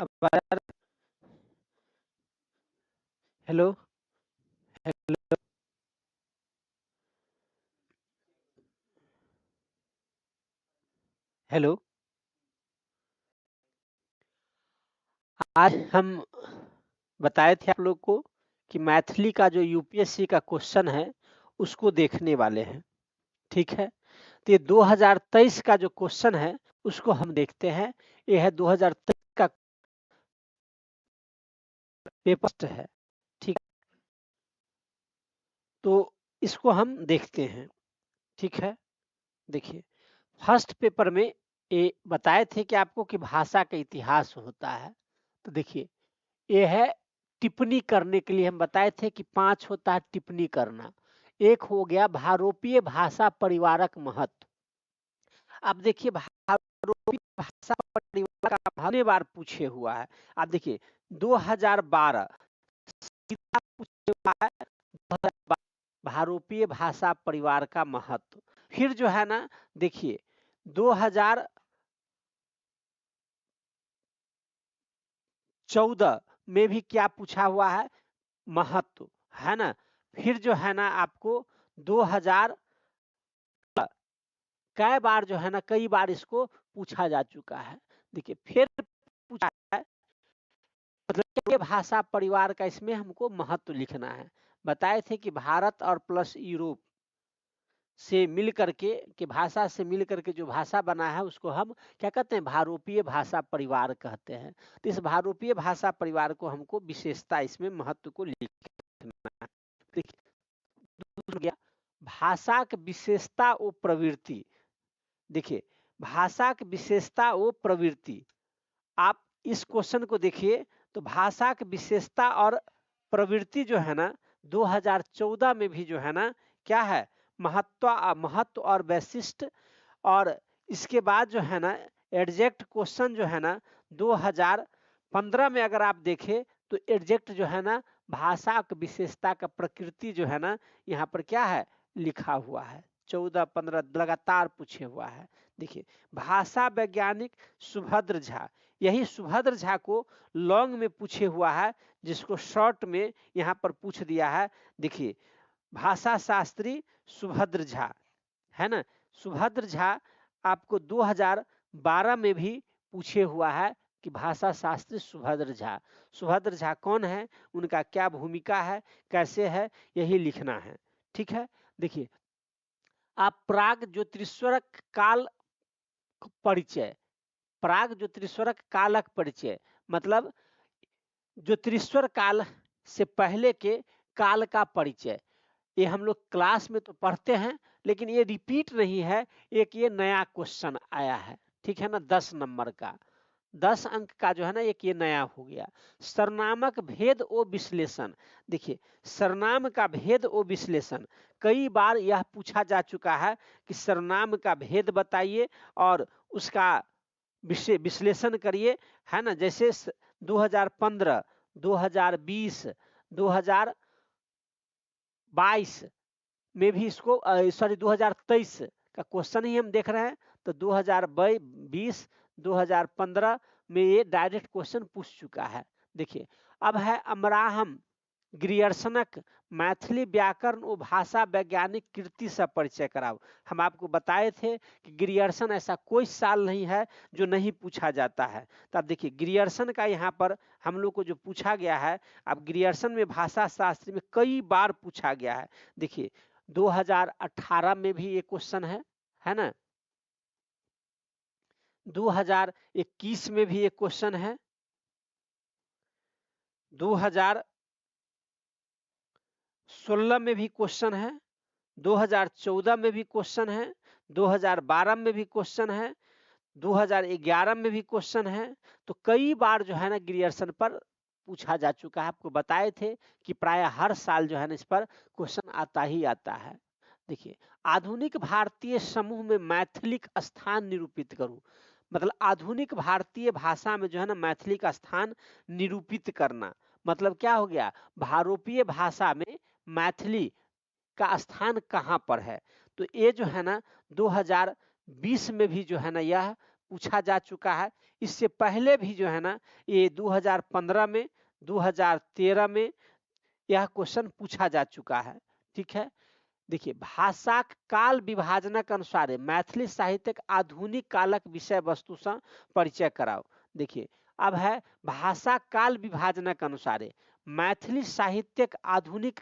अब hello hello hello. आज हम बताए थे आप लोग को कि मैथिली का जो यूपीएससी का क्वेश्चन है उसको देखने वाले हैं। ठीक है, तो ये 2023 का जो क्वेश्चन है उसको हम देखते हैं। ये है 2023 का पेपर है। ठीक, तो इसको हम देखते हैं। ठीक है, देखिए फर्स्ट पेपर में ये बताए थे कि आपको कि भाषा का इतिहास होता है। तो देखिए ये है टिप्पणी करने के लिए हम बताए थे कि 5 होता है टिप्पणी करना। एक हो गया भारोपीय भाषा परिवारक महत्व। अब देखिए भारोपीय भाषा परिवार का हमने बार पूछे हुआ है। आप देखिए 2012 सीधा पूछे हुआ है, 2012 भारोपीय भाषा परिवार का महत्व। फिर जो है ना देखिए 2014 में भी क्या पूछा हुआ है, महत्व, है ना। फिर जो है ना आपको 2000 कई बार जो है ना कई बार इसको पूछा जा चुका है। देखिए फिर पूछा है, मतलब ये भाषा परिवार का इसमें हमको महत्व लिखना है। बताए थे कि भारत और प्लस यूरोप से मिल करके कि भाषा से मिल करके जो भाषा बना है उसको हम क्या कहते हैं, भारोपीय भाषा परिवार कहते हैं। तो इस भारोपीय भाषा परिवार को हमको विशेषता इसमें महत्व को लिखना है। देखिए दूसरा गया भाषा की विशेषता और प्रवृत्ति। देखिए भाषा की विशेषता और प्रवृत्ति, आप इस क्वेश्चन को देखिए तो भाषा की विशेषता और प्रवृत्ति जो है ना 2014 में भी जो है ना क्या है, महत्व और वैशिष्ट। और इसके बाद जो है ना एग्जैक्ट क्वेश्चन जो है ना 2015 में अगर आप देखें तो एग्जैक्ट जो है ना भाषा की विशेषता का प्रकृति जो है ना यहाँ पर क्या है लिखा हुआ है। 14-15 लगातार पूछे हुआ है। देखिए भाषा वैज्ञानिक सुभद्र झा, यही सुभद्र झा को लॉन्ग में पूछे हुआ है, जिसको शॉर्ट में यहाँ पर पूछ दिया है। देखिए भाषा शास्त्री सुभद्र झा, है ना। सुभद्र झा आपको 2012 में भी पूछे हुआ है कि भाषा शास्त्री सुभद्र झा। सुभद्र झा कौन है, उनका क्या भूमिका है, कैसे है, यही लिखना है। ठीक है, देखिए आप प्राग ज्योतिष्वरक काल परिचय, प्राग ज्योतिष्वरक कालक परिचय मतलब ज्योतिष्वर काल से पहले के काल का परिचय। ये हम लोग क्लास में तो पढ़ते हैं लेकिन ये रिपीट नहीं है, एक ये नया क्वेश्चन आया है। ठीक है ना, 10 नंबर का, 10 अंक का जो है ना एक ये नया हो गया। सरनामक भेद ओ विश्लेषण। देखिए सरनाम का भेद ओ विश्लेषण कई बार यह पूछा जा चुका है कि सरनाम का भेद बताइए और उसका विश्लेषण करिए, है ना। जैसे 2015, 2020, 2022 में भी इसको सॉरी 2023 का क्वेश्चन ही हम देख रहे हैं। तो 2020, 2015 में ये डायरेक्ट क्वेश्चन पूछ चुका है। देखिए अब है अमराहम ग्रियर्सनक मैथिली व्याकरण और भाषा वैज्ञानिक कृति से परिचय कराओ। हम आपको बताए थे कि ग्रियर्सन ऐसा कोई साल नहीं है जो नहीं पूछा जाता है। तो अब देखिए ग्रियर्सन का यहाँ पर हम लोग को जो पूछा गया है, अब ग्रियर्सन में भाषा शास्त्र में कई बार पूछा गया है। देखिए 2018 में भी ये क्वेश्चन है ना, 2021 में भी एक क्वेश्चन है, 2016 में भी क्वेश्चन है, 2014 में भी क्वेश्चन है, 2012 में भी क्वेश्चन है, 2011 में भी क्वेश्चन है। तो कई बार जो है ना ग्रियर्सन पर पूछा जा चुका है। आपको बताए थे कि प्राय हर साल जो है ना इस पर क्वेश्चन आता ही आता है। देखिए आधुनिक भारतीय समूह में मैथिली का स्थान निरूपित करूं, मतलब आधुनिक भारतीय भाषा में जो है ना मैथिली का स्थान निरूपित करना, मतलब क्या हो गया, भारोपीय भाषा में मैथिली का स्थान कहां पर है। तो ये जो है ना 2020 में भी जो है ना यह पूछा जा चुका है। इससे पहले भी जो है ना ये 2015 में, 2013 में यह क्वेश्चन पूछा जा चुका है। ठीक है, देखिए भाषा काल विभाजनक अनुसार मैथिली साहित्यक आधुनिक कालक विषय वस्तु से परिचय कराओ। देखिए अब है भाषा काल विभाजनक अनुसार मैथिली साहित्यक आधुनिक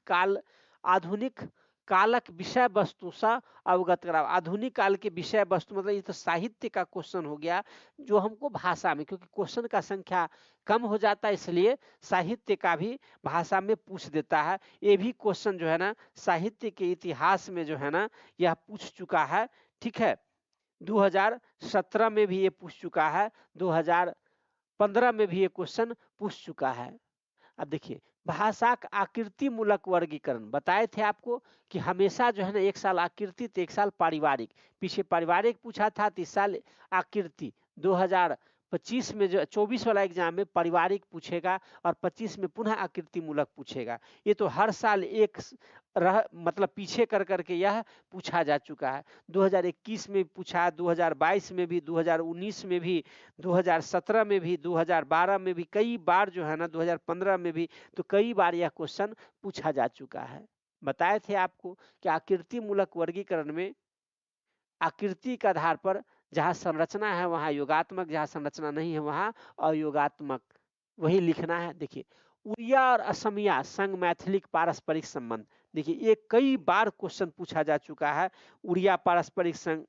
कालक विषय वस्तु से अवगत कराओ। आधुनिक काल के विषय वस्तु मतलब ये तो साहित्य का क्वेश्चन हो गया जो हमको भाषा में, क्योंकि क्वेश्चन का संख्या कम हो जाता है इसलिए साहित्य का भी भाषा में पूछ देता है। ये भी क्वेश्चन जो है ना साहित्य के इतिहास में जो है ना यह पूछ चुका है। ठीक है, 2017 में भी ये पूछ चुका है, 2015 में भी ये क्वेश्चन पूछ चुका है। अब देखिए भाषा का आकृति मूलक वर्गीकरण बताए थे आपको कि हमेशा जो है ना एक साल आकृति तो एक साल पारिवारिक, पीछे पारिवारिक पूछा था तो इस साल आकृति। 2025 में जो 24 वाला एग्जाम में पारिवारिक पूछेगा और 25 में पुनः आकृति मूलक पूछेगा। ये तो हर साल एक मतलब पीछे कर करके यह पूछा जा चुका है। 2021 में पूछा, 2022 में भी, 2019 में भी, 2017 में भी, 2012 में भी, कई बार जो है ना 2015 में भी, तो कई बार यह क्वेश्चन पूछा जा चुका है। बताए थे आपको कि आकृति मूलक वर्गीकरण में आकृति के आधार पर जहां संरचना है वहां योगात्मक, जहां संरचना नहीं है वहां अयोगात्मक, वही लिखना है। देखिए उड़िया और असमिया संग मैथिली पारस्परिक संबंध, देखिए ये कई बार क्वेश्चन पूछा जा चुका है। उड़िया पारस्परिक संघ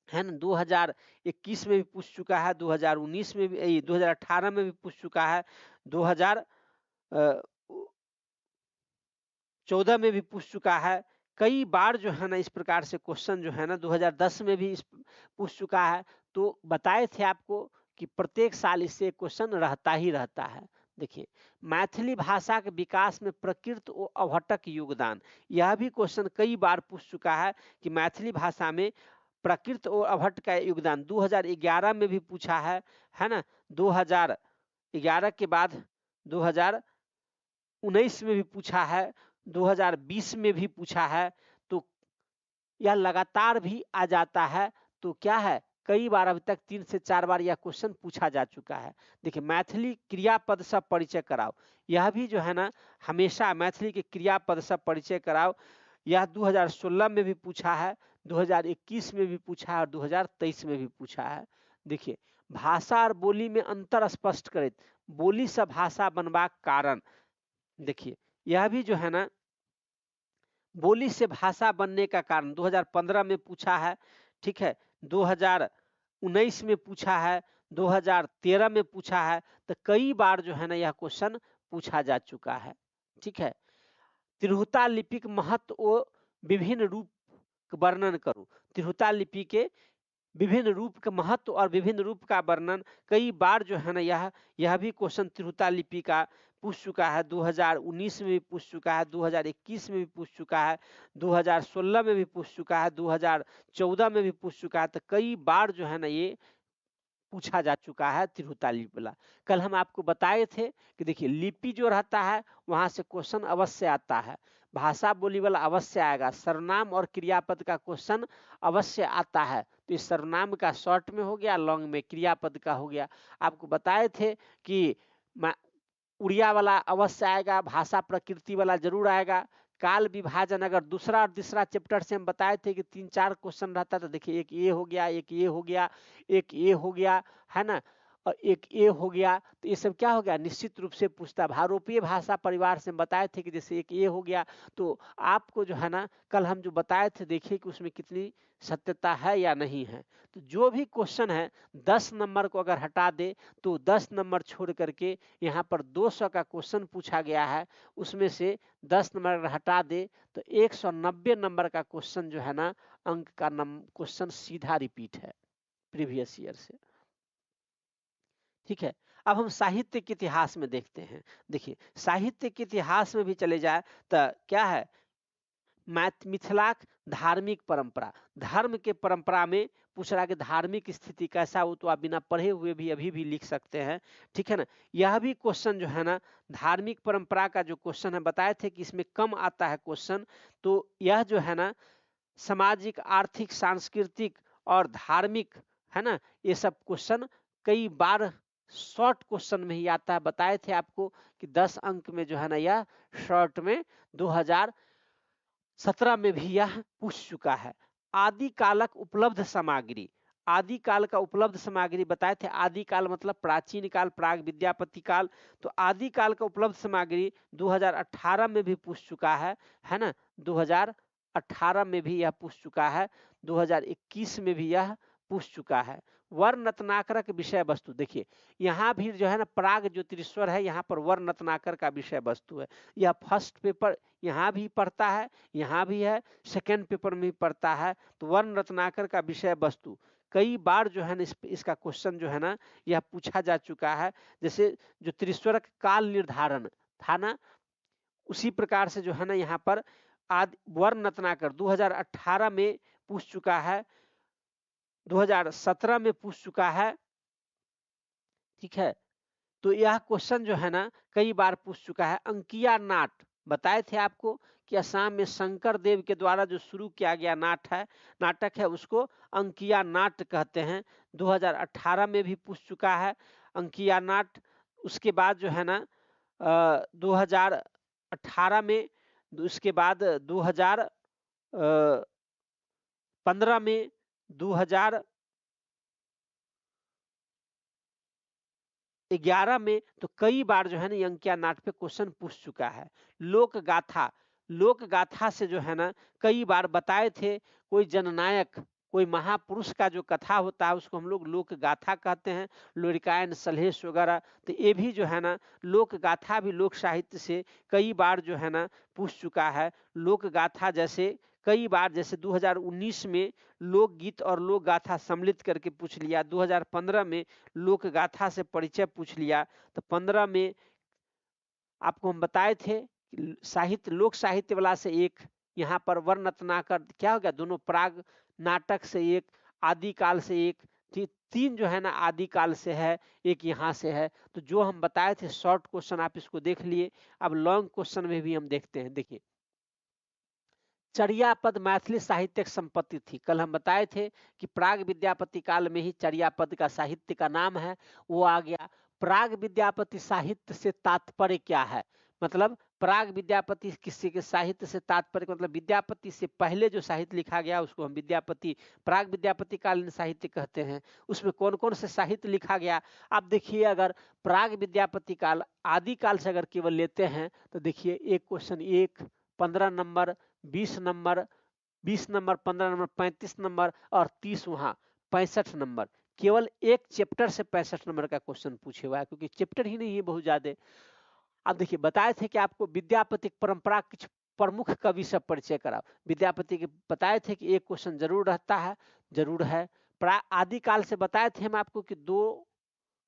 है ना 2021 में भी पूछ चुका है, 2019 में भी, 2018 में भी पूछ चुका है, 2014 में भी पूछ चुका है। कई बार जो है ना इस प्रकार से क्वेश्चन जो है ना 2010 में भी पूछ चुका है। तो बताए थे आपको कि प्रत्येक साल इससे क्वेश्चन रहता ही रहता है। देखिए मैथिली भाषा के विकास में प्रकृत और अभट्टक योगदान, यह भी क्वेश्चन कई बार पूछ चुका है कि मैथिली भाषा में प्रकृत और अभट्ट का योगदान 2011 में भी पूछा है ना, 2011 के बाद 2019 में भी पूछा है, 2020 में भी पूछा है। तो यह लगातार भी आ जाता है। तो क्या है कई बार अभी तक 3 से 4 बार यह क्वेश्चन पूछा जा चुका है। देखिए मैथिली क्रियापद से परिचय कराओ, यह भी जो है ना हमेशा मैथिली के क्रियापद से परिचय कराओ, यह 2016 में भी पूछा है, 2021 में भी पूछा है और 2023 में भी पूछा है। देखिए भाषा और बोली में अंतर स्पष्ट करे, बोली से भाषा बनवा कारण, देखिए यह भी जो है ना बोली से भाषा बनने का कारण 2015 में पूछा है। ठीक है, 2019 में पूछा है, 2013 में पूछा है। तो कई बार जो है ना यह क्वेश्चन पूछा जा चुका है। ठीक है, तिरहुता लिपि के महत्व और विभिन्न रूप वर्णन करो। तिरहुता लिपि के विभिन्न रूप के महत्व और विभिन्न रूप का वर्णन कई बार जो है ना यह भी क्वेश्चन तिरहुता लिपि का पूछ चुका है। 2019 में भी पूछ चुका है, 2021 में भी पूछ चुका है, 2016 में भी पूछ चुका है, 2014 में भी पूछ चुका है। तो कई बार जो है ना ये पूछा जा चुका है तिरहुता लिपि वाला। कल हम आपको बताए थे कि देखिए लिपि जो रहता है वहां से क्वेश्चन अवश्य आता है, भाषा बोली वाला अवश्य आएगा, सर्वनाम और क्रियापद का क्वेश्चन अवश्य आता है। तो इस सर्वनाम का शॉर्ट में हो गया, लॉन्ग में क्रियापद का हो गया। आपको बताए थे कि उड़िया वाला अवश्य आएगा, भाषा प्रकृति वाला जरूर आएगा। काल विभाजन अगर दूसरा और तीसरा चैप्टर से हम बताए थे कि 3-4 क्वेश्चन रहता था। देखिए एक ये हो गया, एक ये हो गया, एक ये हो गया, है ना, और एक ये हो गया। तो ये सब क्या हो गया निश्चित रूप से पूछता। भारोपीय भाषा परिवार से हम बताए थे कि जैसे एक ये हो गया। तो आपको जो है ना कल हम जो बताए थे देखिए कि उसमें कितनी सत्यता है या नहीं है। तो जो भी क्वेश्चन है 10 नंबर को अगर हटा दे तो 10 नंबर छोड़ करके यहाँ पर 200 का क्वेश्चन पूछा गया है, उसमें से 10 नंबर अगर हटा दे तो 190 नंबर का क्वेश्चन जो है ना अंक का क्वेश्चन सीधा रिपीट है प्रीवियस ईयर से। ठीक है, अब हम साहित्य के इतिहास में देखते हैं। देखिए साहित्य के इतिहास में भी चले जाए तो क्या है मिथिलाक धार्मिक परंपरा, धर्म के परंपरा में पूछ रहा कि धार्मिक स्थिति कैसा हो, तो आप बिना पढ़े हुए भी अभी भी लिख सकते हैं। ठीक है ना, यह भी क्वेश्चन जो है ना धार्मिक परंपरा का जो क्वेश्चन है बताए थे कि इसमें कम आता है क्वेश्चन। तो यह जो है ना सामाजिक, आर्थिक, सांस्कृतिक और धार्मिक है ना। ये सब क्वेश्चन कई बार शॉर्ट क्वेश्चन में ही आता है। बताए थे आपको कि 10 अंक में जो है ना यह शॉर्ट में 2017 में भी यह पूछ चुका है। आदि कालक उपलब्ध सामग्री, आदि काल का उपलब्ध सामग्री बताए थे। आदि काल मतलब प्राचीन काल, प्राग विद्यापति काल। तो आदि काल का उपलब्ध सामग्री 2018 में भी पूछ चुका है ना। 2018 में भी यह पूछ चुका है, 2021 में भी यह पूछ चुका है। वर्ण रत्नाकर विषय वस्तु, देखिए यहाँ भी जो है ना प्राग ज्योतिषवर है, यहाँ पर वर्ण रत्नाकर का विषय वस्तु है। यह फर्स्ट पेपर यहाँ भी पढ़ता है, यहाँ भी है, सेकेंड पेपर में भी पढ़ता है। तो वर्ण रत्नाकर का विषय वस्तु कई बार जो है ना इसका क्वेश्चन जो है ना यह पूछा जा चुका है। जैसे जो त्रिस्वर काल निर्धारण था ना, उसी प्रकार से जो है ना यहाँ पर वर्ण रत्नाकर 2018 में पूछ चुका है, 2017 में पूछ चुका है, ठीक है। तो यह क्वेश्चन जो है ना कई बार पूछ चुका है। अंकिया नाट बताए थे आपको कि असम में शंकर देव के द्वारा जो शुरू किया गया नाटक है उसको अंकिया नाट कहते हैं। 2018 में भी पूछ चुका है अंकिया नाट। उसके बाद जो है ना 2018 में, उसके बाद 2015 में, 2011 में, तो कई बार जो है ना अंकिया नाट पे क्वेश्चन पूछ चुका है। लोक गाथा, लोक गाथा से जो है ना कई बार बताए थे, कोई जननायक, कोई महापुरुष का जो कथा होता है उसको हम लोग लोक गाथा कहते हैं, लोरिकायन, सलहेश वगैरह। तो ये भी जो है ना लोक गाथा भी लोक साहित्य से कई बार जो है ना पूछ चुका है। लोक गाथा जैसे कई बार, जैसे 2019 में लोकगीत और लोक गाथा सम्मिलित करके पूछ लिया, 2015 में लोक गाथा से परिचय पूछ लिया, तो 15 में आपको हम बताए थे साहित्य, लोक साहित्य वाला से एक, यहाँ पर वर्ण रत्नाकर क्या हो गया, दोनों प्राग नाटक से एक, आदिकाल से एक, तीन जो है ना आदिकाल से है, एक यहाँ से है। तो जो हम बताए थे शॉर्ट क्वेश्चन आप इसको देख लिए। अब लॉन्ग क्वेश्चन में भी हम देखते हैं। देखिए चर्यापद मैथिली साहित्यिक संपत्ति थी। कल हम बताए थे कि प्राग विद्यापति काल में ही चर्यापद का साहित्य का नाम है वो आ गया। प्राग विद्यापति साहित्य से तात्पर्य क्या है, मतलब प्राग विद्यापति किसी के साहित्य से तात्पर्य मतलब विद्यापति से पहले जो साहित्य लिखा गया उसको हम विद्यापति, प्राग विद्यापति कालीन साहित्य कहते हैं। उसमें कौन कौन से साहित्य लिखा गया आप देखिए। अगर प्राग विद्यापति काल आदि काल से अगर केवल लेते हैं तो देखिए एक question 1, 15 number, 20 number, 20 number, 15 number, 35 number और 30 वहाँ 65 नंबर। केवल एक चैप्टर से 65 नंबर का क्वेश्चन पूछे हुआ है, क्योंकि चैप्टर ही नहीं है बहुत ज्यादा। अब देखिए बताए थे कि आपको विद्यापति परंपरा कुछ प्रमुख कवि से परिचय कराओ। विद्यापति के बताए थे कि एक क्वेश्चन जरूर रहता है, जरूर है। आदिकाल से बताए थे हम आपको कि 2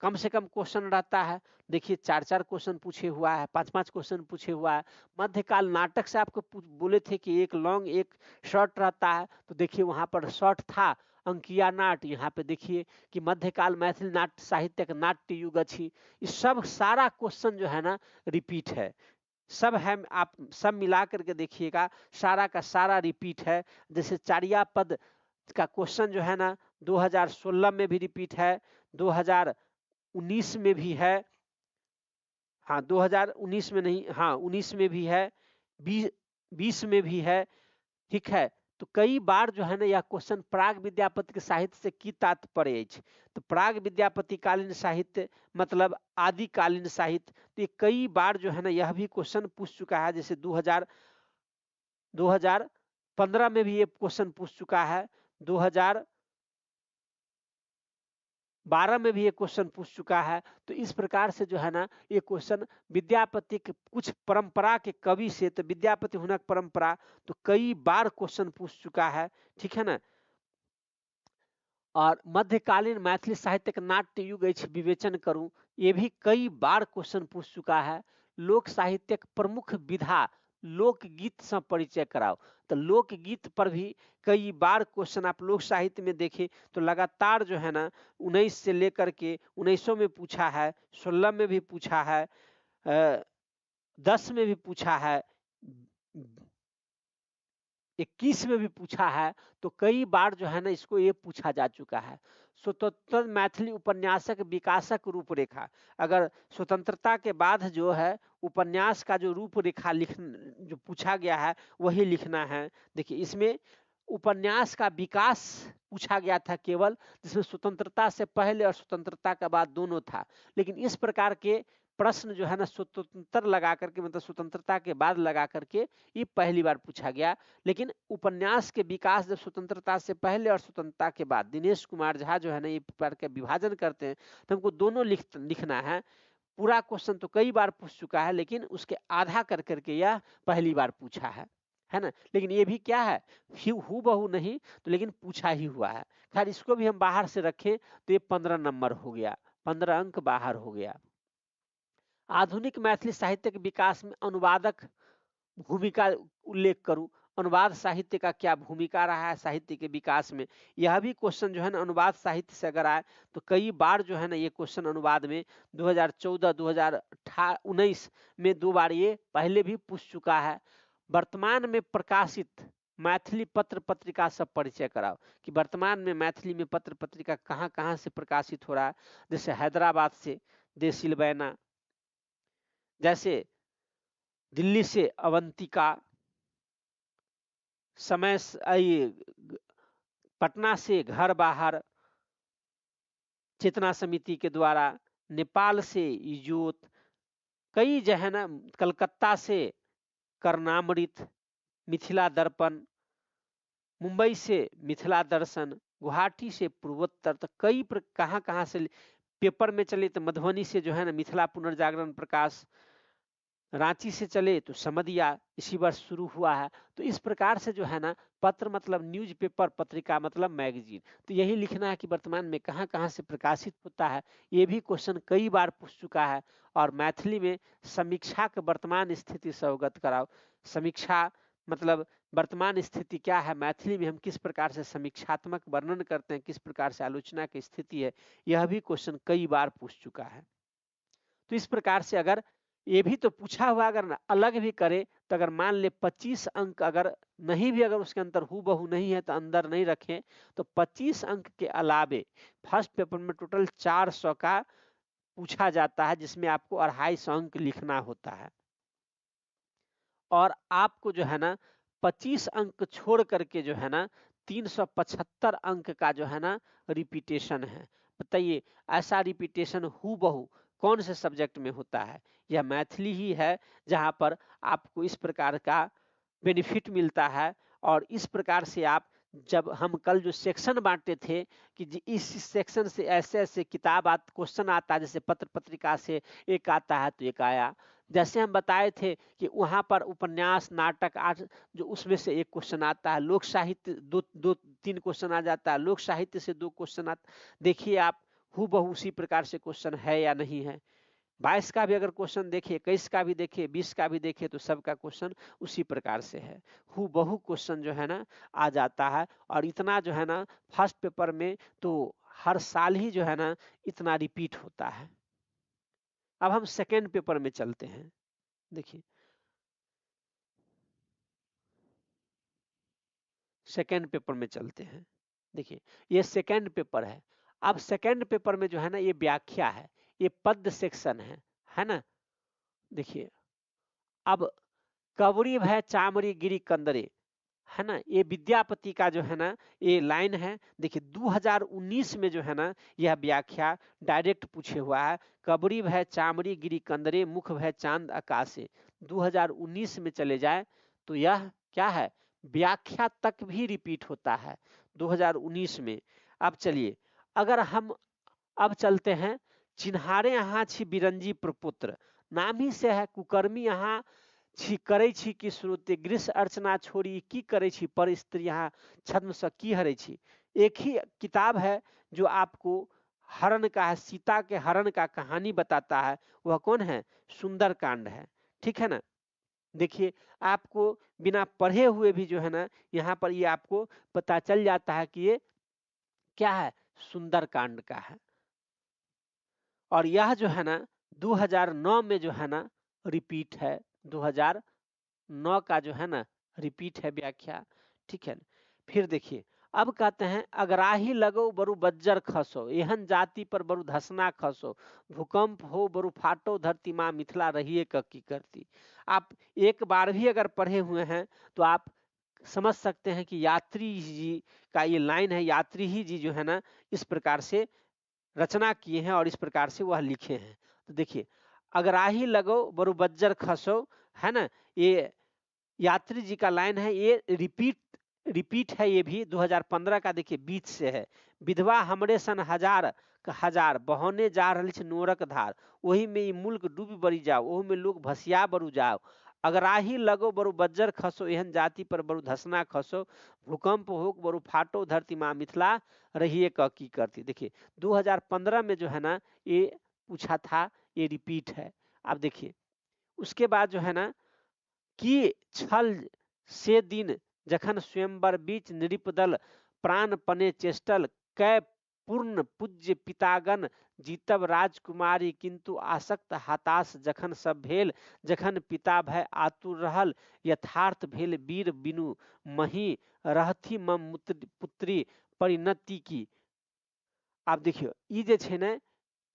कम से कम क्वेश्चन रहता है। देखिए 4-4 क्वेश्चन पूछे हुआ है, 5-5 क्वेश्चन पूछे हुआ है। मध्यकाल नाटक से आपको बोले थे कि एक लॉन्ग एक शॉर्ट रहता है, तो देखिए वहां पर शॉर्ट था अंकिया नाट। यहाँ पे देखिए कि मध्यकाल मैथिली नाट्य साहित्यक नाट्य युग अच्छी, इस सब सारा क्वेश्चन जो है ना रिपीट है, सब है। आप सब मिला करके देखिएगा सारा का सारा रिपीट है। जैसे चार्यापद का क्वेश्चन जो है ना 2016 में भी रिपीट है, 2019 में भी है, हाँ 2019 में नहीं, हाँ 19 में भी है, 20 में भी है, ठीक है। तो कई बार जो है ना यह क्वेश्चन प्राग विद्यापति के साहित्य से की तात्पर्य है। तो प्राग विद्यापति कालीन साहित्य मतलब आदिकालीन साहित्य। तो ये कई बार जो है ना यह भी क्वेश्चन पूछ चुका है। जैसे 2015 में भी ये क्वेश्चन पूछ चुका है, 2012 में भी ये क्वेश्चन पूछ चुका है। तो इस प्रकार से जो है ना ये क्वेश्चन विद्यापति के कुछ परंपरा के कवि से, तो विद्यापति हुनक परंपरा, तो कई बार क्वेश्चन पूछ चुका है, ठीक है ना। और मध्यकालीन मैथिली साहित्यक नाट्य युग विवेचन करूं, ये भी कई बार क्वेश्चन पूछ चुका है। लोक साहित्यक प्रमुख विधा लोकगीत से परिचय कराओ, तो लोकगीत पर भी कई बार क्वेश्चन आप लोक साहित्य में देखें तो लगातार जो है ना 19 से लेकर के 1900 में पूछा है, 16 में भी पूछा है, 10 में भी पूछा है, 21 में भी पूछा है, तो कई बार जो है ना इसको ये पूछा जा चुका है। स्वतंत्र मैथिली उपन्यासक विकासक रूपरेखा, अगर स्वतंत्रता के बाद जो है उपन्यास का जो रूपरेखा जो पूछा गया है वही लिखना है। देखिए इसमें उपन्यास का विकास पूछा गया था केवल, जिसमें स्वतंत्रता से पहले और स्वतंत्रता के बाद दोनों था, लेकिन इस प्रकार के प्रश्न जो है ना स्वतंत्र लगा करके, मतलब स्वतंत्रता के बाद लगा करके, ये पहली बार पूछा गया। लेकिन उपन्यास के विकास जब स्वतंत्रता से पहले और स्वतंत्रता के बाद, दिनेश कुमार झा जो है ना ये प्रकार के विभाजन करते हैं, तो हमको दोनों लिखना है। पूरा क्वेश्चन तो कई बार पूछ चुका है, लेकिन उसके आधा कर करके यह पहली बार पूछा है ना। लेकिन ये भी क्या है, हूबहू नहीं तो लेकिन पूछा ही हुआ है। खैर इसको भी हम बाहर से रखें तो ये 15 नंबर हो गया, 15 अंक बाहर हो गया। आधुनिक मैथिली साहित्य के विकास में अनुवादक भूमिका उल्लेख करूं, अनुवाद साहित्य का क्या भूमिका रहा है साहित्य के विकास में। यह भी क्वेश्चन जो है ना अनुवाद साहित्य से अगर आए तो कई बार जो है ना ये क्वेश्चन अनुवाद में 2014 2019 में 2 बार ये पहले भी पूछ चुका है। वर्तमान में प्रकाशित मैथिली पत्र पत्रिका सब परिचय कराओ, कि वर्तमान में मैथिली में पत्र पत्रिका कहाँ कहाँ से प्रकाशित हो रहा है। जैसे हैदराबाद से देसिल बैना, जैसे दिल्ली से अवंतिका, समय पटना से घर बाहर चेतना समिति के द्वारा, नेपाल से इजोत, कई जो है ना कलकत्ता से कर्णामृत, मिथिला दर्पण, मुंबई से मिथिला दर्शन, गुवाहाटी से पूर्वोत्तर, तो कई कहाँ कहाँ से पेपर में चले तो मधुबनी से जो है ना मिथिला पुनर्जागरण प्रकाश, रांची से चले तो समदिया इसी वर्ष शुरू हुआ है। तो इस प्रकार से जो है ना पत्र मतलब न्यूज़पेपर, पत्रिका मतलब मैगजीन, तो यही लिखना है कि वर्तमान में कहाँ कहाँ से प्रकाशित होता है। ये भी क्वेश्चन कई बार पूछ चुका है। और मैथिली में समीक्षा के वर्तमान स्थिति से अवगत कराओ। समीक्षा मतलब वर्तमान स्थिति क्या है, मैथिली में हम किस प्रकार से समीक्षात्मक वर्णन करते हैं, किस प्रकार से आलोचना की स्थिति है, यह भी क्वेश्चन कई बार पूछ चुका है। तो इस प्रकार से अगर ये भी तो पूछा हुआ, अगर अलग भी करे तो अगर मान ले 25 अंक अगर नहीं भी, अगर उसके अंदर हूबहू नहीं है तो अंदर नहीं रखें, तो 25 अंक के अलावे फर्स्ट पेपर में टोटल 400 का पूछा जाता है, जिसमें आपको 250 अंक लिखना होता है। और आपको जो है ना 25 अंक छोड़ करके जो है ना 375 अंक का जो है ना रिपीटेशन है। बताइए ऐसा रिपीटेशन हूबहू कौन से सब्जेक्ट में होता है? यह मैथिली ही है, जहां पर आपको इस प्रकार का बेनिफिट मिलता है। और इस प्रकार से आप, जब हम कल जो सेक्शन बांटे थे कि इस सेक्शन से ऐसे ऐसे किताब क्वेश्चन आता है, जैसे पत्र पत्रिका से एक आता है तो एक आया, जैसे हम बताए थे कि वहां पर उपन्यास, नाटक, आर्ट, जो उसमें से एक क्वेश्चन आता है, लोक साहित्य दो तीन क्वेश्चन आ जाता है, लोक साहित्य से 2 क्वेश्चन आता। देखिए आप हूबहू उसी प्रकार से क्वेश्चन है या नहीं है। 22 का भी अगर क्वेश्चन देखे, 21 का भी देखे, 20 का भी देखे, तो सबका क्वेश्चन उसी प्रकार से है। हूबहू क्वेश्चन जो है ना आ जाता है। और इतना जो है ना फर्स्ट पेपर में तो हर साल ही जो है ना इतना रिपीट होता है। अब हम सेकेंड पेपर में चलते हैं। देखिए सेकेंड पेपर में चलते हैं। देखिए ये सेकेंड पेपर है। अब सेकेंड पेपर में जो है ना ये व्याख्या है, ये पद सेक्शन है ना। देखिए अब कवरी भय चामरी गिरी कंदरे, है ना, ये विद्यापति का जो है ना ये लाइन है। देखिए 2019 में जो है ना यह व्याख्या डायरेक्ट पूछे हुआ है। कबरी भय चामरी गिरी कंदरे, मुख भय चांद आकाशे। 2019 में चले जाए तो यह क्या है, व्याख्या तक भी रिपीट होता है 2019 में। अब चलिए अगर हम अब चलते हैं, चिन्हारे यहाँ छी बिरंजी प्रपुत्र, नाम ही से है कुकर्मी यहाँ छी करे छी कि श्रुति, गृह अर्चना छोड़ी की करे छी, पर स्त्री यहाँ छद्म से की हरे छी। एक ही किताब है जो आपको हरण का है, सीता के हरण का कहानी बताता है। वह कौन है? सुंदर कांड है। ठीक है ना। देखिए आपको बिना पढ़े हुए भी जो है ना यहाँ पर ये आपको पता चल जाता है कि ये क्या है, सुंदर कांड का है। और यह जो है ना 2009 में जो है ना रिपीट है, 2009 का जो है ना रिपीट है व्याख्या, ठीक है। फिर देखिए अब कहते हैं अगराही लगो बरु बज्जर खसो, एहन जाति पर बरु धसना खसो, भूकंप हो बरु फाटो धरती माँ मिथिला रहिए की करती। आप एक बार भी अगर पढ़े हुए हैं तो आप समझ सकते हैं कि यात्री जी का ये लाइन है, यात्री ही जी जो है ना इस प्रकार से रचना किए हैं और इस प्रकार से वह लिखे हैं। तो देखिए अगराही लगो बरु बज्जर खसो, है ना, ये यात्री जी का लाइन है, ये रिपीट है, ये भी 2015 का देखिए बीच से है। विधवा हमरे सन हजार हजार बहने जा रही छे नोरक धार, वही में ये मुल्क डूबी बड़ी जाओ, वही में लोग भसिया बरु जाओ, अगराही लगो बरु बज्जर खसो, एहन जाति पर बरु धसना खसो, भूकंप हो बरु फाटो धरती माँ मिथिला रहिए की करती। देखिए 2015 में जो है ना ये पूछा था, ये रिपीट है। आप देखिए उसके बाद जो है ना कि छल से दिन जखन स्वयंवर बीच नृपदल प्राण पने चेष्टल, कै पूर्ण पूज्य पितागण जीतब राजकुमारी, किंतु आसक्त हताश जखन सब भेल, जखन पिता भय आतुर रहल, यथार्थ भेल वीर बिनु मही, रहथी मम पुत्री परिणति की। आप देखियो ई जे छै ने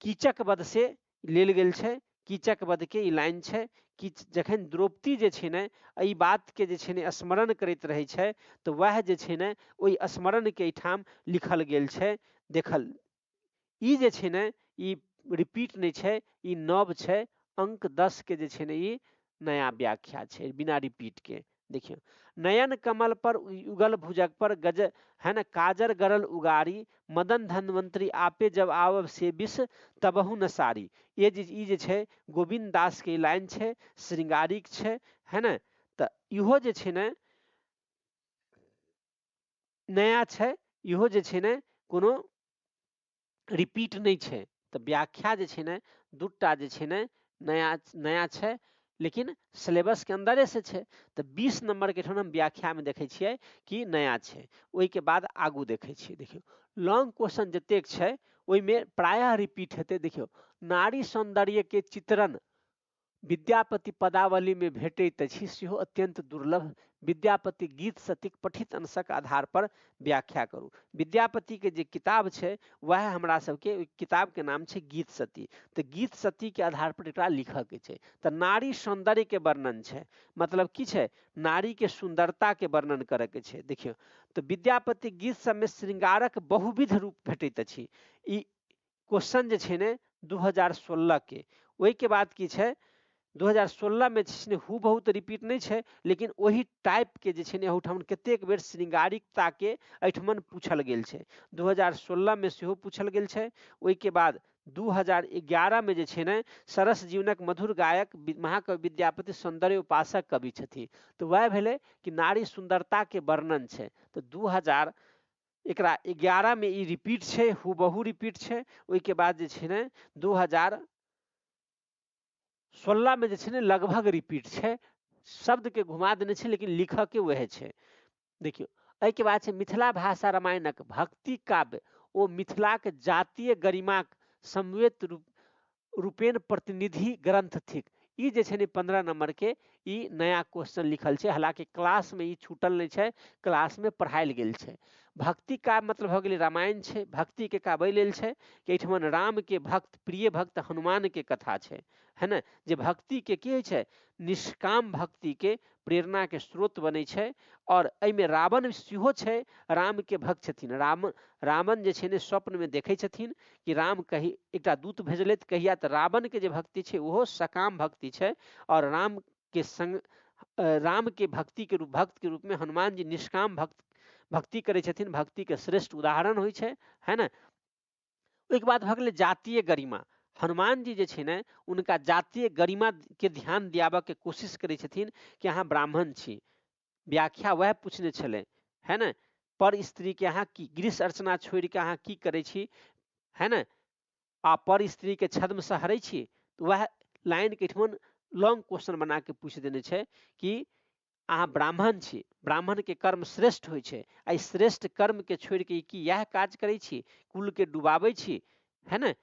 कीचक वध से लेल गेल छै, कीचक वध के ई लाइन छै कि जखन द्रौपदी जे छै ने एहि बात के जे छै ने स्मरण करैत रहै छै तो वह जे छै ने ओहि स्मरण के एठाम लिखल गेल छै। देखल ई जे छै ने ई रिपीट नहीं छै, ई नव छै, अंक 10 के जे छै ने ई नया व्याख्या छै बिना रिपीट के। देखियो नयन कमल पर युगल भुजग पर गज, है ना, काजर गरल उगारी, मदन धन्वंतरी आपे जब आवब से विष तबहु न सारी। ये जे छै गोविंद दास के लाइन छै, श्रृंगारिक छै, है ना। तो इहो जे छै ने नया छै, इहो जे छै ने कोनो रिपीट नहीं छै। तो व्याख्या जे छै ने दूटा जे छै ने नया छै, लेकिन सिलेबस के अंदरे से छै। तो 20 नंबर के हम व्याख्या में देखे छियै कि नया छै। ओहि के बाद आगू देखे छियै, देखियो लॉन्ग क्वेश्चन जतेक छै ओहि में प्रायः रिपीट हेतै। देखियो नारी सौंदर्य के चित्रण विद्यापति पदावली में भेटैत अछि, सेहो अत्यंत दुर्लभ, विद्यापति गीत सतीक पठित अंशक आधार पर व्याख्या करू। विद्यापति के जे किताब छै वह हमरा सबके किताब के नाम छै गीत सती। तो गीत सती के आधार पर एकरा लिखऽ के छै। तो नारी सौंदर्य के वर्णन छै, मतलब की छै, नारी के सुंदरता के वर्णन करे के छै। देखियो तो विद्यापति गीत सब में श्रृंगारक बहुविध रूप भेटैत अछि। ई क्वेश्चन जे छै ने 2016 के। ओहि के बाद की छै 2016 में हु बहुत रिपीट नहीं छै, लेकिन वही टाइप के जे छै ने एहुठाम कतेक बेर श्रृंगारिकता के एठमन पूछल गेल छै। 2016 में सेहो पूछल गेल छै। ओहि के बाद 2011 में जे छै ने सरस जीवनक मधुर गायक महाकवि विद्यापति सौंदर्य उपासक कवि छथिन। तो वह भेले कि नारी सुंदरता के वर्णन छै। तो 2011 में ई रिपीट छै, हुबहू रिपीट छै। ओहि के बाद जे छै ने 2016 में जे छै ने लगभग रिपीट छै, शब्द के घुमा देने छै लेकिन लिखऽ के वह छै। देखियो एहि के बाद छै मिथिला भाषा रामायणक भक्ति काव्य ओ मिथिला के जातीय गरिमा समवेत रूपेण प्रतिनिधि ग्रंथ थिक। ई जे छै ने 15 नंबर के ई नया क्वेश्चन लिखल छै। हालांकि क्लास में ई छूटल नहीं छै, क्लास में पढ़ायल गेल छै। भक्ति काव्य मतलब भ गेलै रामायण छै। भक्ति के काव्य लेल छै कि एठमन राम के भक्त प्रिय भक्त हनुमान के कथा छै, है ना, जे भक्ति के की होइ छै निष्काम भक्ति के प्रेरणा के स्रोत बनै छै। और एहिमे रावण सेहो छै, राम के भक्त छथिन। रावण जे छै ने स्वप्न में देखै छथिन कि राम कही एकटा दूत भेजलथि कहिया, तऽ रावण के जे भक्ति छै ओहो सकाम भक्ति छै। और राम के संग राम के भक्ति के भक्त के रूप में हनुमान जी निष्काम भक्ति करै छथिन, भक्ति के श्रेष्ठ उदाहरण होइ छै, है ना। ओहि के बाद भ गेलै जातीय गरिमा। हनुमान जी जे छै ने उनका जातीय गरिमा के ध्यान दियाबऽ के कोशिश करै छथिन कि अहाँ ब्राह्मण छी। व्याख्या वह पूछने छले, है ना, पर स्त्री के अहाँ की गृह अर्चना छोड़ के अहाँ की करै छी, है ना, आ पर स्त्री के छद्म से हरै छी। तो वह लाइन के ठमन लॉन्ग क्वेश्चन बना के पूछ देने छै कि अहाँ ब्राह्मण छी, ब्राह्मण के कर्म श्रेष्ठ होइ छै, आ श्रेष्ठ कर्म के छोड़ के की यह काज करै छी, कुल के डुबाबै छी, है ना।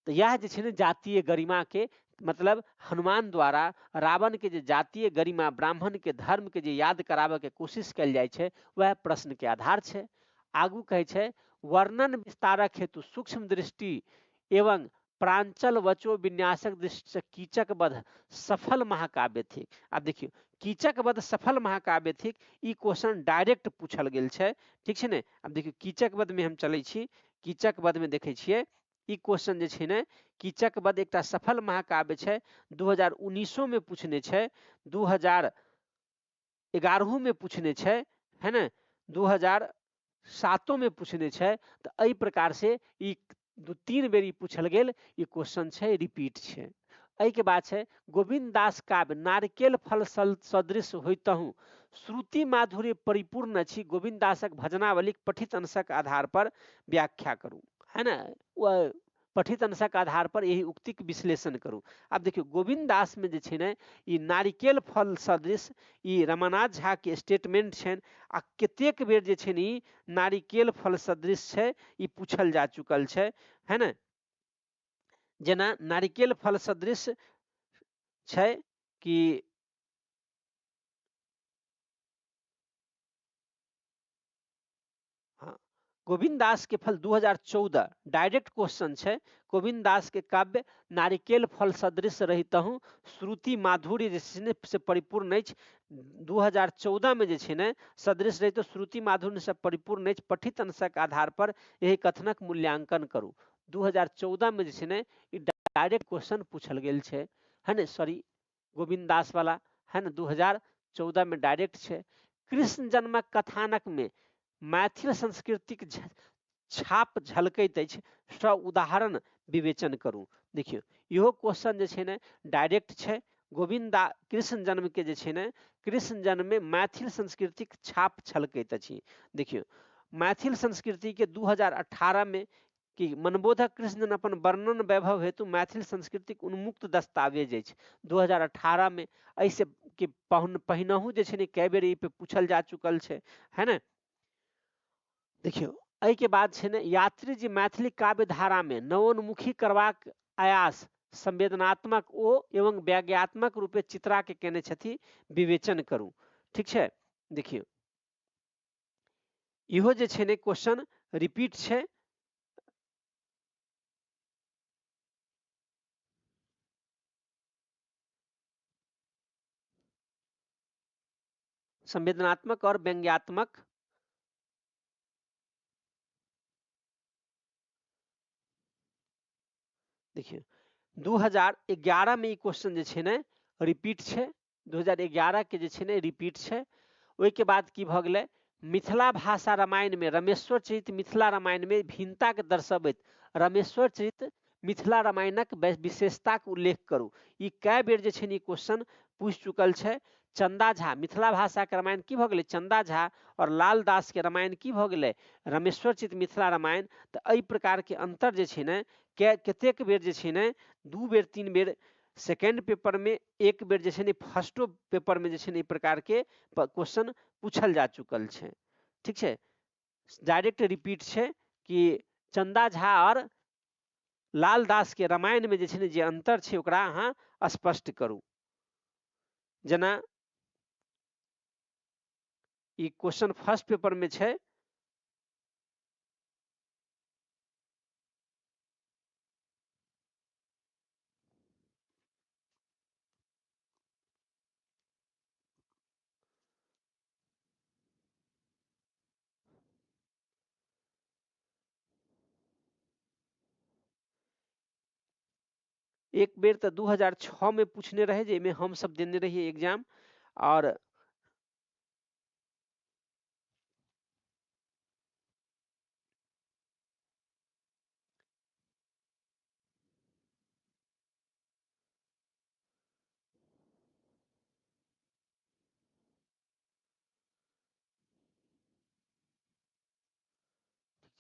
तो यह जे छै ने जातीय गरिमा के मतलब हनुमान द्वारा रावण के जे जातीय गरिमा, ब्राह्मण के धर्म के जे याद कराबे के कोशिश कल जाय छै, वह प्रश्न के आधार छै। आगू कहे छै वर्णन विस्तारक हेतु सूक्ष्म दृष्टि एवं प्रांचल वचो विन्यासक दृष्टि से कीचक वध सफल महाकाव्य थिक। अब देखियो कीचक वध सफल महाकाव्य थिक, ई क्वेश्चन डायरेक्ट पूछल गेल छै, ठीक छै ने। अब देखियो कीचक वध में हम चले छी, कीचक वध में देखे छियै ई क्वेश्चन जे छै ने, कीचक वध एकटा सफल महाकाव्य छै, 2019 में पूछने छै, 2011 में पूछने छै, है ना, 2007 में पूछने छै। तो एहि प्रकार से ई 2-3 बेर ई पूछल गेल, ई क्वेश्चन छै, रिपीट छै। एहि के बाद छै गोविंद दास काव्य नारिकेल फल सदृश होइतहु श्रुति माधुर्य परिपूर्ण अछि, गोविंद दासक भजनावली पठित अंशक आधार पर व्याख्या करू, है ना, वह पठित अंशक आधार पर यही उक्ति के विश्लेषण करू। अब देखियो गोविंद दास में जे छै ने, ई नारिकेल फल सदृश ई रमानाथ झा के स्टेटमेंट छनि, आ कतेक बेर जे छै ने ई नारिकेल फल सदृश छै, ई पूछल जा चुकल छै, है ना। जेना नारिकेल फल सदृश छै कि हाँ, गोविंद दास के फल 2014 डायरेक्ट क्वेश्चन छै, गोविंद दास के काव्य नारिकेल फल सदृश रहितहु श्रुति माधुर्य से परिपूर्ण अछि, 2014 में जे छै ने सदृश रहित श्रुति माधुर्य से परिपूर्ण अछि, पठित अंशक आधार पर यही कथनक मूल्यांकन करू। 2014 में जे छै ने डायरेक्ट क्वेश्चन पूछल गेल छै, है ना, सॉरी गोविंद दास वाला, है ना, 2014 में डायरेक्ट छै। कृष्ण जन्मक कथानक में मैथिल संस्कृतिक छाप झलकैत अछि, उदाहरण विवेचन करू। देखियो इहो क्वेश्चन जे छै ने डायरेक्ट छै, गोविंद कृष्ण जन्म के जे छै ने, कृष्ण जन्म में मैथिल संस्कृतिक छाप झलकैत अछि। देखियो मैथिल संस्कृति के 2018 में कि मनबोधक कृष्ण जन्म अपन वर्णन वैभव हेतु मैथिल संस्कृतिक उन्मुक्त दस्तावेज अछि, 2018 में। ऐसे कि पहिनहु जे छै ने कई बेर ई पे पूछल जा चुकल छै, है ना। देखियो एहि के बाद छै ने यात्री जी मैथिली काव्य धारा में नवोन्मुखी करबाक आयास संवेदनात्मक ओ एवं व्यंग्यात्मक रूपे चित्रा के केने छथि, विवेचन करू, ठीक छै। देखियो इहो जे छै ने क्वेश्चन रिपीट छै, संवेदनात्मक और व्यंग्यात्मक। देखिए 2011 में ई क्वेश्चन जे छै ने रिपीट छै, 2011 के जे छै ने रिपीट छै। ओहि के बाद की भ गेलै, मिथिला भाषा रामायण में रमेश्वर चरित मिथिला रामायण में भिन्नता के दर्शबैत रमेश्वर चरित मिथिला रामायणक विशेषता के उल्लेख करू। ई कई बेर जे छै ने क्वेश्चन पूछ चुकल छै। चंदा झा मिथिला भाषा के रामायण की भ गेलै, चंदा झा और लाल दास के रामायण की भ गेलै, रमेश्वर चरित मिथिला रामायण। तो एहि प्रकार के अंतर जे छै ने कतेक बेर जे छै ने 2 बेर 3 बेर सेकेंड पेपर में, एक बेर जे छै ने फर्स्टो पेपर में जे छै ने ई प्रकार के क्वेश्चन पूछल जा चुकल छै, ठीक छै। डायरेक्ट रिपीट छै कि चंदा झा और लाल दास के रामायण में जे छै ने जे अंतर छै ओकरा अहाँ स्पष्ट करू। जेना ई क्वेश्चन फर्स्ट पेपर में छै, एक बेर तो 2006 में पूछने रहे, जेमें हम सब देने रहिए एग्जाम। और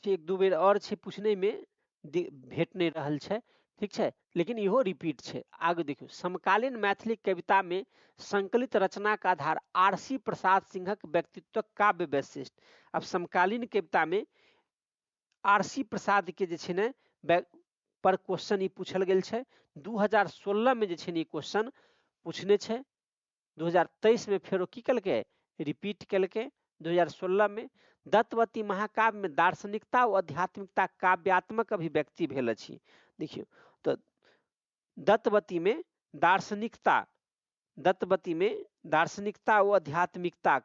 एक 2 बेर और छै पूछने में भेट नहीं रहल छै, ठीक छै, लेकिन इहो रिपीट छै। आगे देखियो समकालीन मैथिली कविता में संकलित रचना का आधार आरसी प्रसाद सिंहक व्यक्तित्व काव्य वैशिष्ट। अब समकालीन कविता में आरसी प्रसाद के जे छै ने पर क्वेश्चन ई पूछल गेल छै। 2016 में जे छै ने ई क्वेश्चन पूछने छै। 2023 में फेरो की केलकै, रिपीट केलकै। 2016 में दत्तवती महाकाव्य में दार्शनिकता व आध्यात्मिकता काव्यात्मक अभिव्यक्ति भेल अछि। देखियो तो दत्तवती में दार्शनिकता व आध्यात्मिकता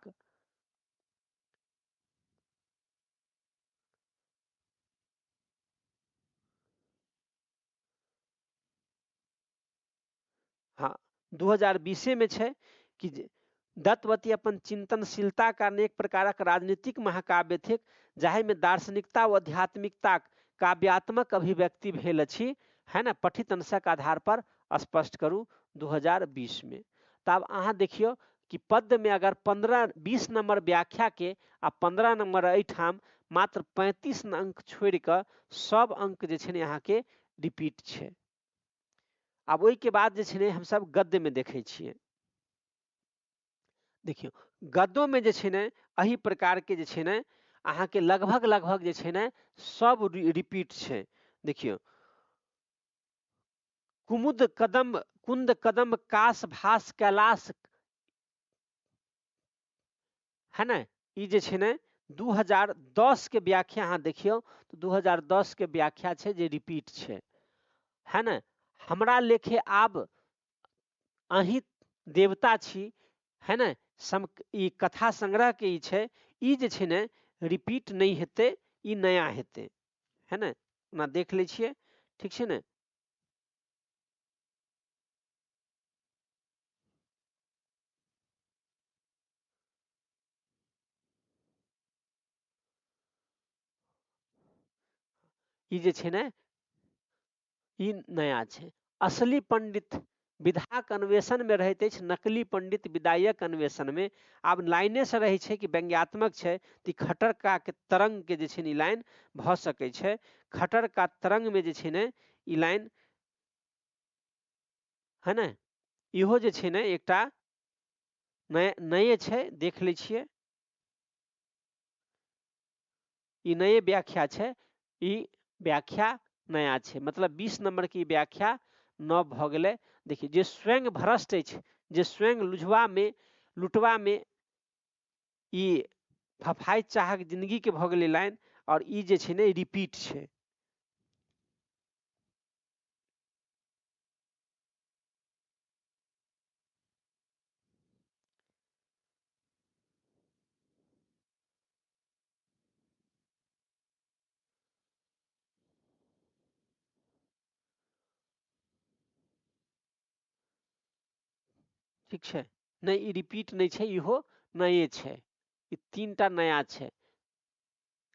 हाँ 2020 में छै कि दत्तवती अपन चिंतनशीलता कारण एक प्रकारक राजनीतिक महाकाव्य थिक जाहि में दार्शनिकता व आध्यात्मिकता काव्यात्मक अभिव्यक्ति भेल अछि, है ना। पठित अंशक आधार पर स्पष्ट करू 2020 में। तब अहाँ देखियो कि पद्य में अगर 20 नंबर व्याख्या के आ 15 नंबर एठाम मात्र 35 अंक छोड़ के सब अंक जे छै ने अहाँ के रिपीट छै। आब ओहि के बाद जे छै ने हम सब गद्य में देखे छियै। देखियो गद्यों में जे छै ने एही प्रकार के जे छै ने अहाँ के लगभग जे छै ने सब रिपीट छै। देखियो कुमुद कदम कुंद कदम काश भास कैलाश, है ना। ई जे छै ने 2010 के व्याख्या अहाँ देखियो तो 2010 के व्याख्या छै जे रिपीट छै, है ना। हमरा लेखे आब अहीं देवता छी, है ना। ई कथा संग्रह के ई छै, ई जे छै ने रिपीट नहीं हेते, ई नया हेते, है ना। ओना देख ले छियै, ठीक छै ने। ई जे छै ने ई नया छै। असली पंडित विधाक अन्वेषण में रहैत अछि, नकली पंडित विदायक अन्वेषण में। आब लाइने से रहे छै कि व्यंग्यात्मक छै तो खटर का के तरंग के जे छै ने लाइन भ सकै छै। खटर का तरंग में जे छै ने ई लाइन, है ना। इहो जे छै ने एकटा नए छै, देख ले छियै। ई नए व्याख्या छै, ई व्याख्या नया छै, मतलब 20 नंबर की व्याख्या न भ गेलै। देखिए जे स्वयं भ्रष्ट अछि, जे स्वयं लुटवा में ई फफाई चाहक जिंदगी के भ गेलै लाइन, और ई जे छै ने रिपीट छै। ठीक छै, नहीं ई रिपीट नहीं छै, इहो नए छै। ई 3टा नया छै।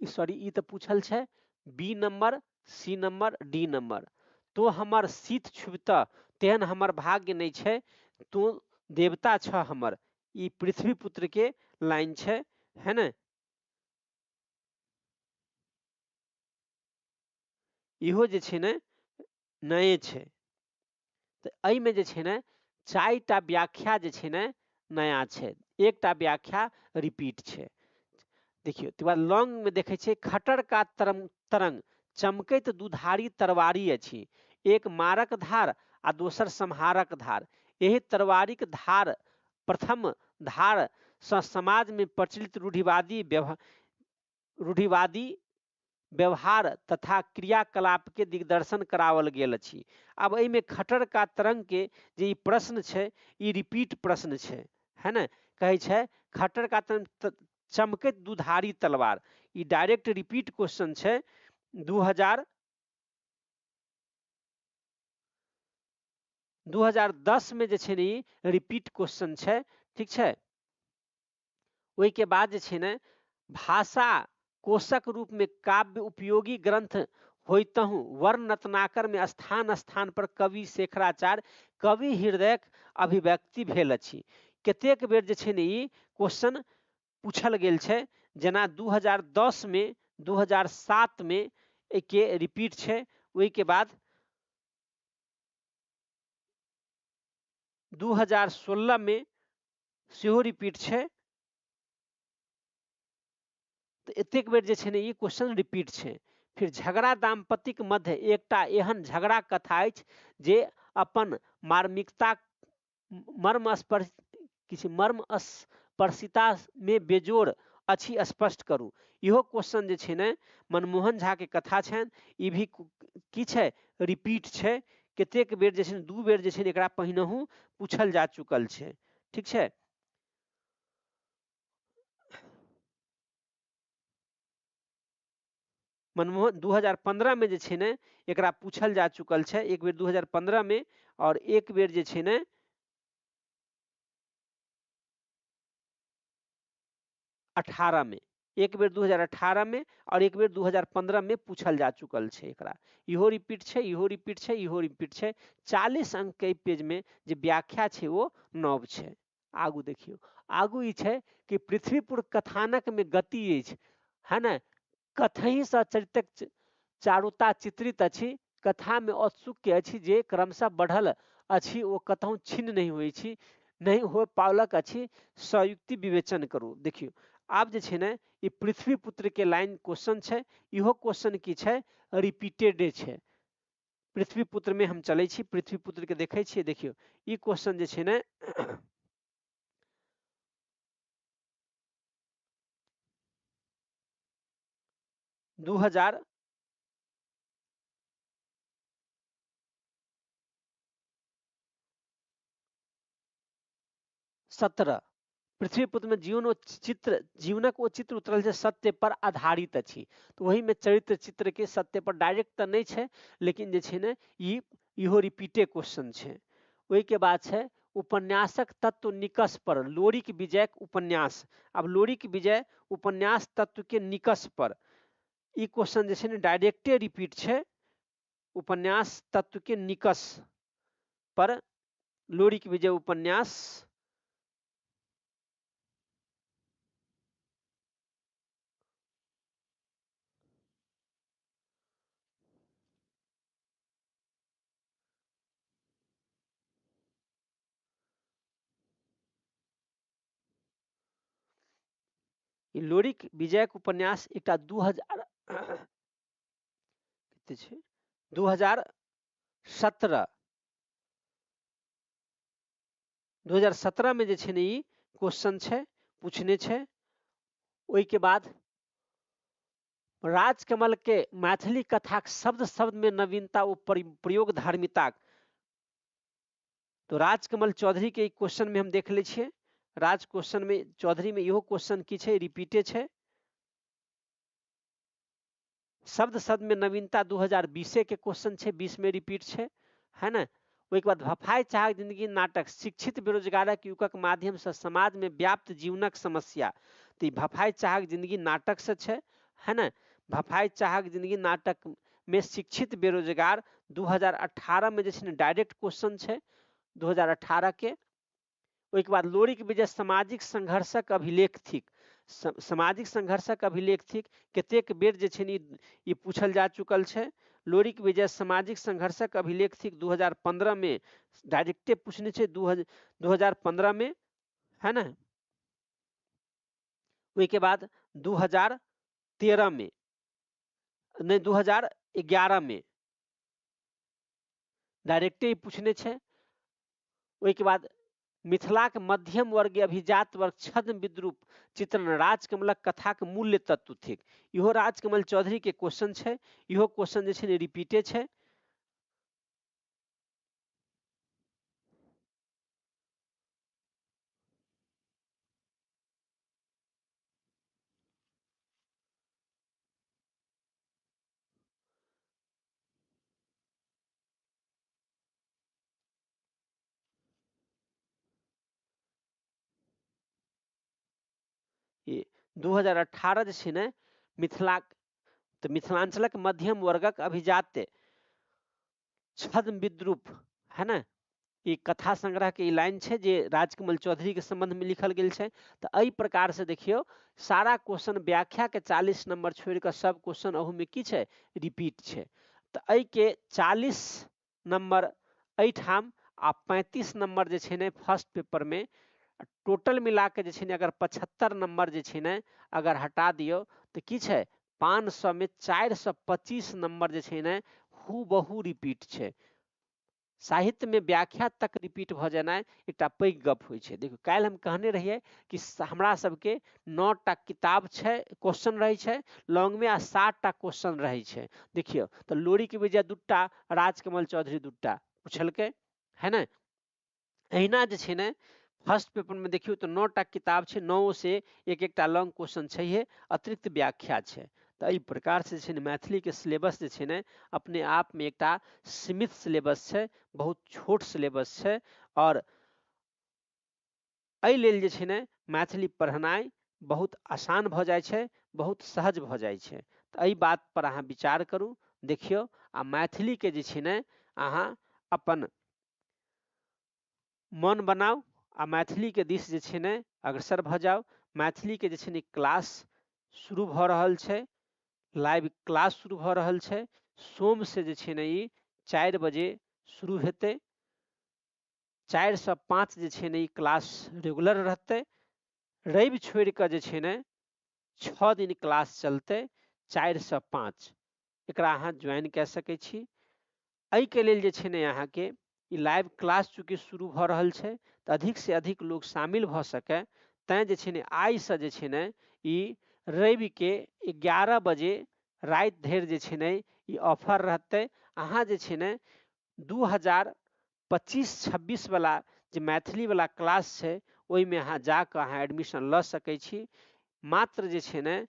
सॉरी ई तो पूछल छै B number, C number, D number. तो हमर शीत छुबत तेहन हमर भाग्य नहीं छै, तो देवता छ हमर। ई पृथ्वी पुत्र के लाइन छै, है ना। इहो जे छै ने नए छै। तो एहि में जे छै ने 4टा व्याख्या जे छै ने नया छै, 1टा व्याख्या रिपीट छै। देखियो तकर बाद लॉन्ग में देखे छियै खटर का तरंग चमकैत दुधारी तरवारी अछि, एक मारक धार आ दोसर संहारक धार। यही तरवारीक धार प्रथम धार सँ समाज में प्रचलित रूढ़िवादी व्यवहार तथा क्रियाकलाप के दिग्दर्शन करावल गेल अछि। अब एहि में खटर का तरंग के जे ई प्रश्न छै ई रिपीट प्रश्न छै, है ना। कहे छै खटर का तरंग चमकैत दुधारी तलवार, ई डायरेक्ट रिपीट क्वेश्चन छै। 2010 में जे छै ने रिपीट क्वेश्चन छै, ठीक छै। ओहि के बाद जे छै ने भाषा कोशक रूप में काव्य उपयोगी ग्रंथ होइतहु वर्ण रत्नाकर में स्थान स्थान पर कवि शेखराचार्य कवि हृदयक अभिव्यक्ति भेल अछि। कतेक बेर जे छै ने ई क्वेश्चन पूछल गेल छै, जेना 2010 में, 2007 में के रिपीट छै। ओहि के बाद 2016 में सेहो रिपीट छै। तो एतेक बेर जे छै ने ई क्वेश्चन रिपीट छै। फिर झगड़ा दाम्पतिक मध्य एकटा एहन झगड़ा कथा अछि जे अपन मार्मिकता मर्म स्पर्शिता में बेजोड़ अछि, स्पष्ट करू। इहो क्वेश्चन जे छै ने मनमोहन झा के कथा छनि, ई भी की छै रिपीट छै, कतेक बेर जे छै 2 बेर जे छै एकरा पहिनहु पूछल जा चुकल छै। ठीक छै। मनमोहन 2015 में जे छै ने एकरा पूछल जा चुकल छै, एक बेर 2015 में और एक बेर जे छै ने 18 में, एक बेर 2018 में और एक बेर 2015 में पूछल जा चुकल छै एकरा। इहो रिपीट छै, इहो रिपीट छै, इहो रिपीट छै। 40 अंक के पेज में जे व्याख्या छै वो नव छै। आगू देखियो, आगू ई छै कि पृथ्वीपुर कथानक में गति अछि, है ना, कथहि सँ चरित्रक चारुता चित्रित अछि, कथा में औत्सुक्य अछि जे क्रमशः बढ़ल अछि, ओ कतहु छिन्न नहीं होइ छी, नहीं हो पावलक अछि, संयुक्ति विवेचन करू। देखियो आब जे छै ने ई पृथ्वीपुत्र के लाइन क्वेश्चन छै, इहो क्वेश्चन की छै रिपीटेड छै। पृथ्वीपुत्र में हम चले छी, पृथ्वीपुत्र के देखे छियै। देखियो ई क्वेश्चन जे छै ने 2017 पृथ्वीपुत्र में जीवनक ओ चित्र उतरल छै सत्य पर आधारित अछि, तो वही में चरित्र चित्र के सत्य पर डायरेक्ट तो नहीं छै, लेकिन जे छै ने इहो रिपीटे क्वेश्चन छै। ओहि के बाद छै उपन्यासक तत्व निकष पर लोरिक विजयक उपन्यास। अब लोरिक विजय उपन्यास तत्व के निकष पर, ई क्वेश्चन जे छै ने डायरेक्टे रिपीट छै, उपन्यास तत्व के निकष पर लोरिक विजय उपन्यास। लोरिक विजयक उपन्यास एकटा 2017 में जे छै ने ई क्वेश्चन छै, पूछने छै। ओहि के बाद राजकमल के मैथिली कथा शब्द शब्द में नवीनता ओ प्रयोग धार्मिकता, तो राजकमल चौधरी के क्वेश्चन में हम देख ले छियै, राज क्वेश्चन में चौधरी में इहो क्वेश्चन की छै रिपीटे छै। शब्द शब्द में नवीनता 2020 के क्वेश्चन छै, 20 में रिपीट छै, है ना। ओहि के बाद भफाई चाहक जिंदगी नाटक शिक्षित बेरोजगारक युगक माध्यम से समाज में व्याप्त जीवनक समस्या, तो भफाई चाहक जिंदगी नाटक से छै, है ना। भफाई चाहक जिंदगी नाटक में शिक्षित बेरोजगार 2018 में जे छै डायरेक्ट क्वेश्चन छै 2018 के। ओहि के बाद लोरिक विजय सामाजिक संघर्षक अभिलेख थिक, सामाजिक संघर्षक अभिलेख थिक, कतेक बेर जे छै ई पूछल जा चुकल छै। लोरिक विजय सामाजिक संघर्षक अभिलेख थिक 2015 में डायरेक्टे पूछने छै, 2015 में, है ना। ओहि के बाद 2013 में नहीं 2011 में डायरेक्टे पूछने छै। ओहि के बाद मिथिलाक मध्यम वर्गीय अभिजात वर्ग छद्म विद्रूप चित्रण राजकमलक कथाक मूल्य तत्व थिक, इहो राजकमल चौधरी के क्वेश्चन छै, इहो क्वेश्चन जे छै रिपीटे छै। ये 2018 जे छै ने मिथिलांचलक मध्यम वर्गक अभिजात्य छद्म विद्रूप, है ना, ई कथा संग्रह के ई लाइन छै जे राजकमल चौधरी के संबंध में लिखल गेल छै। तो एहि प्रकार से देखियो सारा क्वेश्चन व्याख्या के 40 नंबर छोड़ के सब क्वेश्चन अहू में की छै रिपीट छै। तो एहि के 40 नंबर एठाम आ 35 नंबर जे छै ने फर्स्ट पेपर में, टोटल मिला के जे छै ने अगर 75 नंबर जे छै ने अगर हटा दियो तो की छै 500 में 425 नंबर जे छै ने हुबहू रिपीट छै। साहित्य में व्याख्या तक रिपीट भ जेनाइ एकटा पैघ गप होइ छै। देखियौ काल्हि हम कहने रहिए कि हमरा सबके 9 टा किताब छै, क्वेश्चन रहै छै लॉन्ग में, आ 7 टा क्वेश्चन रहै छै। देखियौ तो लोरी के विजय 2 टा, राजकमल चौधरी 2 टा पूछलकै है ना। अहिना जे छै ने फर्स्ट पेपर में देखियौ तो 9 टा किताब छै, 9 से एक एकटा लॉन्ग क्वेश्चन छैहे, अतिरिक्त व्याख्या छै। तो एहि प्रकार से छै मैथिली के सिलेबस जे छै ने अपने आप में एकटा सीमित सिलेबस छै, बहुत छोट सिलेबस छै, और एहि लेल जे छै ने मैथिली पढ़नाइ बहुत आसान भ जाइ छै, बहुत सहज भ जाइ छै। तो एहि बात पर अहाँ विचार करू, देखियौ आ मैथिली के जे छै ने अहाँ अपन मन बनाउ आ मैथिली के दिस जे छै ने अग्रसर भ जाउ। मैथिली के जे छै ने क्लास शुरू भ रहल छै, लाइव क्लास शुरू भ रहल छै। सोम से जे छै ने ई 4 बजे शुरू हेतै, 4 से 5 जे छै ने ई क्लास रेगुलर रहतै। रवि छोड़ के जे छै ने 6 दिन क्लास चलतै, 4 से 5 एकरा अहाँ ज्वाइन कए सकै छी। एहि के लेल जे छै ने अहाँ के ई लाइव क्लास चूँकि शुरू भ रहल छै तऽ अधिक से अधिक लोग शामिल भ सकै, तैं जे छै ने आइ से जे छै ने ई रवि के 11 बजे राति धरि जे छै ने ई ऑफर रहतै। अहाँ जे छै ने 2025-26 वाला जे मैथिली वाला क्लास छै ओहिमे अहाँ जाके अहाँ एडमिशन ल सकै छी। मात्र जे छै ने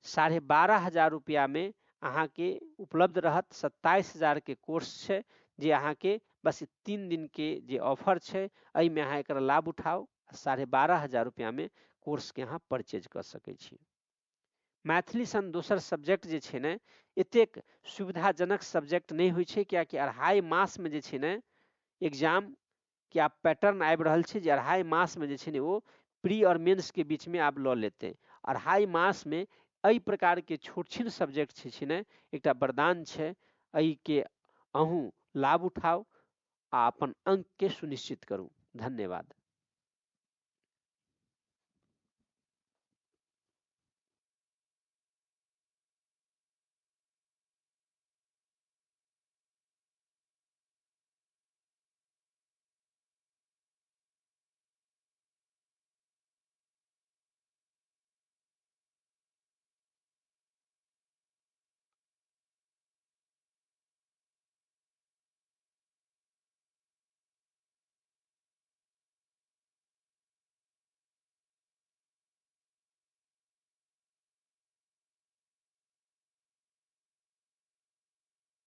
12,500 रुपया में अहाँ के उपलब्ध रहत। 27,000 के कोर्स छै जे अहाँ के बस 3 दिन के जे ऑफर छै एहि में अहाँ एकर लाभ उठाउ, 12,500 रुपया में कोर्स के अहाँ परचेज कर सकै छी। मैथिली सन दोसर सब्जेक्ट जे छै ने एतेक सुविधाजनक सब्जेक्ट नहीं होइ छै, कियाकि 2.5 मास में जे छै ने एग्जाम के आब पैटर्न आबि रहल छै जे 2.5 मास में जे छै ने वो प्री और मेंस के बीच में आब ल लेते। 2.5 मास में एहि प्रकार के छोट छीन सब्जेक्ट छै ने एकटा वरदान छै। एहि के अहूँ लाभ उठाउ आ अपन अंक के सुनिश्चित करू। धन्यवाद।